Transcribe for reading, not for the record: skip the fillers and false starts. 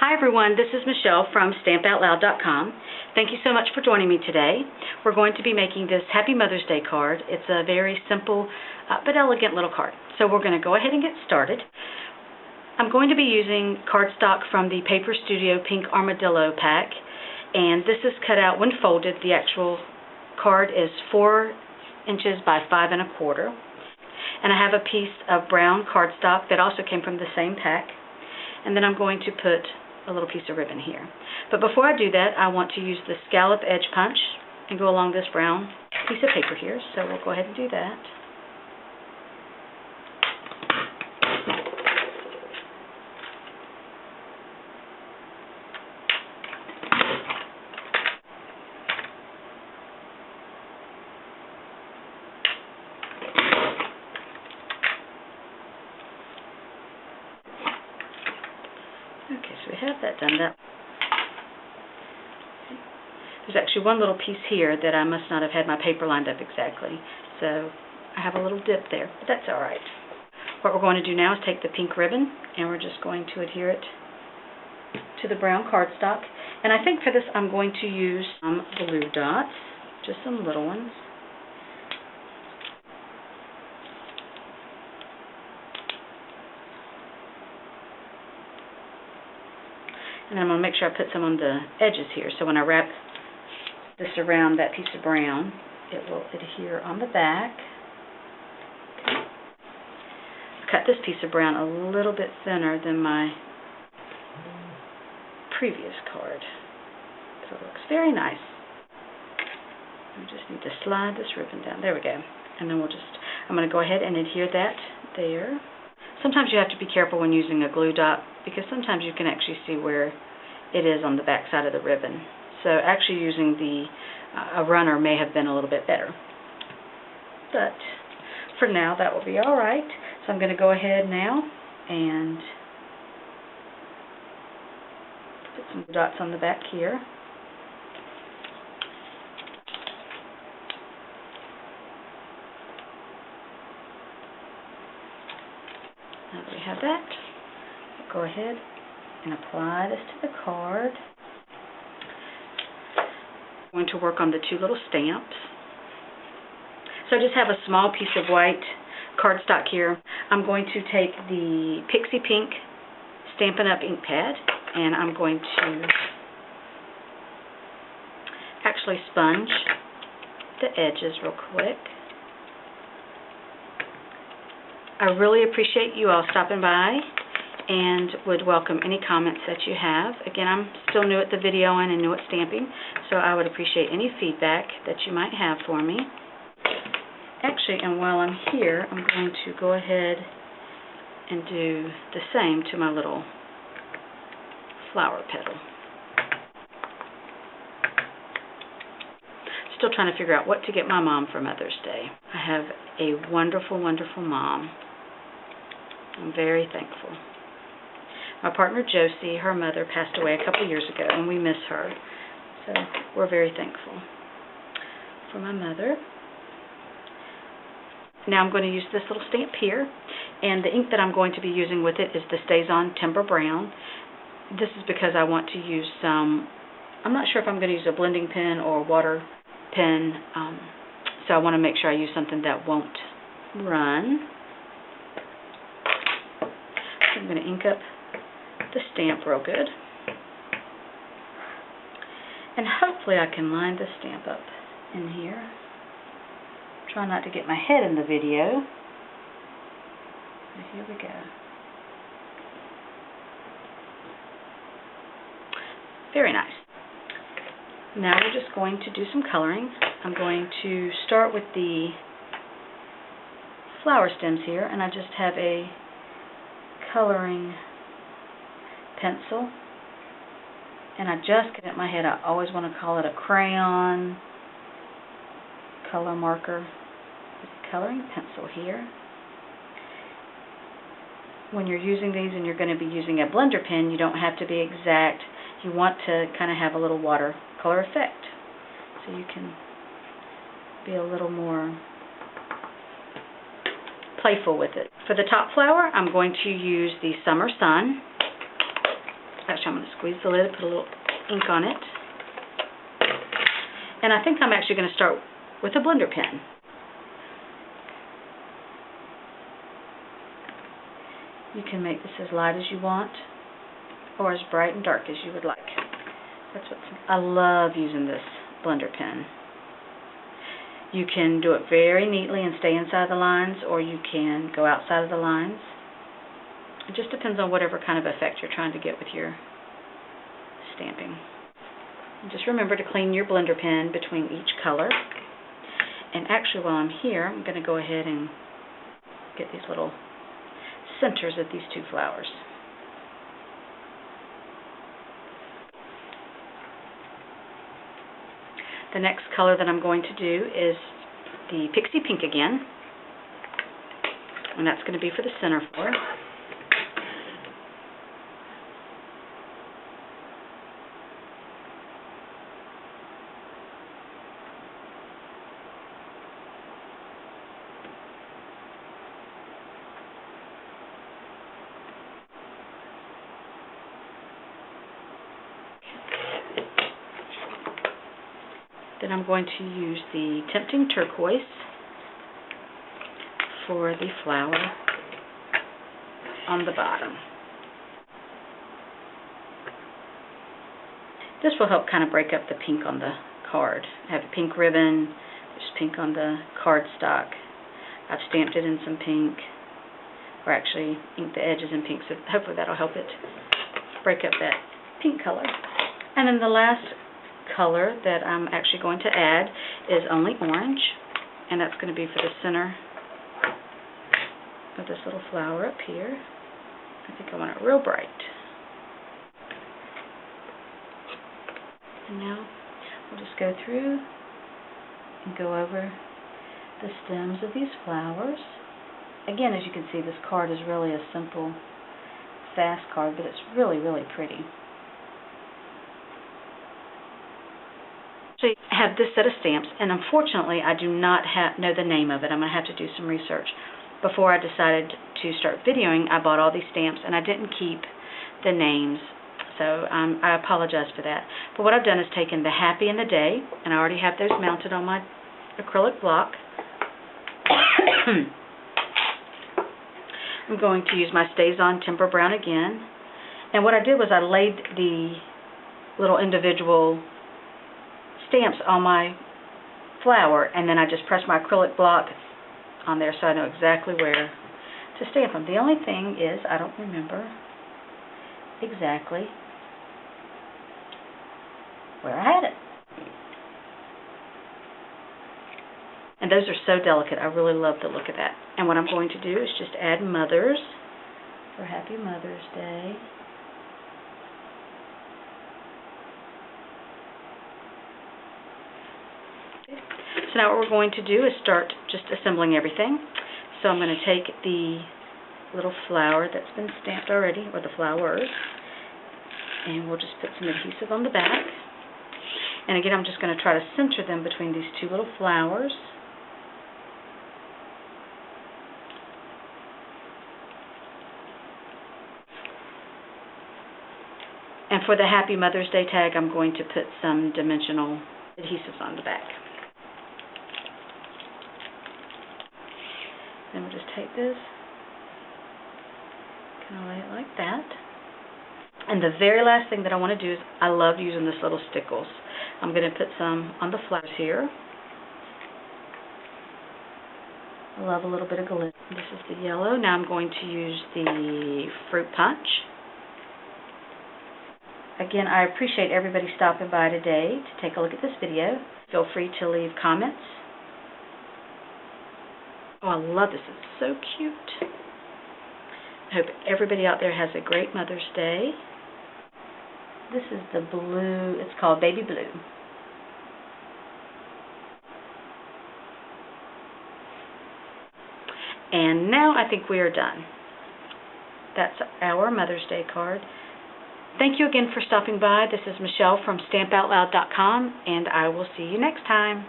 Hi everyone, this is Michelle from StampOutLoud.com. Thank you so much for joining me today. We're going to be making this Happy Mother's Day card. It's a very simple but elegant little card. So we're going to go ahead and get started. I'm going to be using cardstock from the Paper Studio Pink Armadillo pack, and this is cut out when folded. The actual card is 4 inches by 5 1/4. And I have a piece of brown cardstock that also came from the same pack. And then I'm going to put a little piece of ribbon here. But before I do that, I want to use the scallop edge punch and go along this brown piece of paper here. So we'll go ahead and do that. Okay, so we have that done. There's actually one little piece here that I must not have had my paper lined up exactly. So I have a little dip there, but that's all right. What we're going to do now is take the pink ribbon, and we're just going to adhere it to the brown cardstock. And I think for this I'm going to use some blue dots, just some little ones. And I'm going to make sure I put some on the edges here, so when I wrap this around that piece of brown, it will adhere on the back. Okay. Cut this piece of brown a little bit thinner than my previous card, so it looks very nice. I just need to slide this ribbon down. There we go. And then I'm going to go ahead and adhere that there. Sometimes you have to be careful when using a glue dot, because sometimes you can actually see where it is on the back side of the ribbon. So actually using a runner may have been a little bit better. But for now, that will be all right. So I'm going to go ahead now and put some dots on the back here. Now that we have that, we'll go ahead and apply this to the card. I'm going to work on the 2 little stamps. So I just have a small piece of white cardstock here. I'm going to take the Pixie Pink Stampin' Up! Ink pad, and I'm going to actually sponge the edges real quick. I really appreciate you all stopping by and would welcome any comments that you have. Again, I'm still new at the videoing and new at stamping, so I would appreciate any feedback that you might have for me. Actually, and while I'm here, I'm going to go ahead and do the same to my little flower petal. Still trying to figure out what to get my mom for Mother's Day. I have a wonderful, wonderful mom. I'm very thankful. My partner Josie, her mother passed away a couple years ago, and we miss her. So we're very thankful for my mother. Now I'm going to use this little stamp here, and the ink that I'm going to be using with it is the StazOn Timber Brown. This is because I want to use some, I'm not sure if I'm going to use a blending pen or a water pen, so I want to make sure I use something that won't run. So I'm going to ink up the stamp real good, and hopefully I can line the stamp up in here. Try not to get my head in the video. But here we go. Very nice. Now we're just going to do some coloring. I'm going to start with the flower stems here, and I just have a coloring pencil, and I just get it in my head. I always want to call it a crayon, color marker, coloring pencil here. When you're using these and you're going to be using a blender pen, you don't have to be exact. You want to kind of have a little watercolor effect, so you can be a little more playful with it. For the top flower, I'm going to use the Summer Sun. Actually, I'm going to squeeze the lid, put a little ink on it. And I think I'm actually going to start with a blender pen. You can make this as light as you want, or as bright and dark as you would like. I love using this blender pen. You can do it very neatly and stay inside the lines, or you can go outside of the lines. It just depends on whatever kind of effect you're trying to get with your stamping. And just remember to clean your blender pen between each color. And actually, while I'm here, I'm going to go ahead and get these little centers of these two flowers. The next color that I'm going to do is the Pixie Pink again, and that's going to be for the center flower. Then I'm going to use the Tempting Turquoise for the flower on the bottom. This will help kind of break up the pink on the card. I have a pink ribbon, there's pink on the cardstock. I've stamped it in some pink, or actually inked the edges in pink, so hopefully that'll help it break up that pink color. And then the last color that I'm actually going to add is only orange, and that's going to be for the center of this little flower up here. I think I want it real bright. And now we'll just go through and go over the stems of these flowers. Again, as you can see, this card is really a simple, fast card, but it's really, really pretty. So I have this set of stamps, and unfortunately I do not know the name of it. I'm going to have to do some research. Before I decided to start videoing, I bought all these stamps, and I didn't keep the names, so I apologize for that. But what I've done is taken the Happy and the Day, and I already have those mounted on my acrylic block. I'm going to use my StazOn Timber Brown again, and what I did was I laid the little individual stamps on my flower, and then I just pressed my acrylic block on there so I know exactly where to stamp them. The only thing is I don't remember exactly where I had it. And those are so delicate. I really love the look of that. And what I'm going to do is just add mothers for Happy Mother's Day. So now what we're going to do is start just assembling everything. So I'm going to take the little flower that's been stamped already, or the flowers, and we'll just put some adhesive on the back. And again, I'm just going to try to center them between these two little flowers. And for the Happy Mother's Day tag, I'm going to put some dimensional adhesives on the back. Then we'll just take this, kind of lay it like that. And the very last thing that I want to do is, I love using this little stickles. I'm going to put some on the flowers here. I love a little bit of glitter. This is the yellow. Now I'm going to use the fruit punch. Again, I appreciate everybody stopping by today to take a look at this video. Feel free to leave comments. Oh, I love this. It's so cute. I hope everybody out there has a great Mother's Day. This is the blue. It's called Baby Blue. And now I think we are done. That's our Mother's Day card. Thank you again for stopping by. This is Michelle from StampOutLoud.com, and I will see you next time.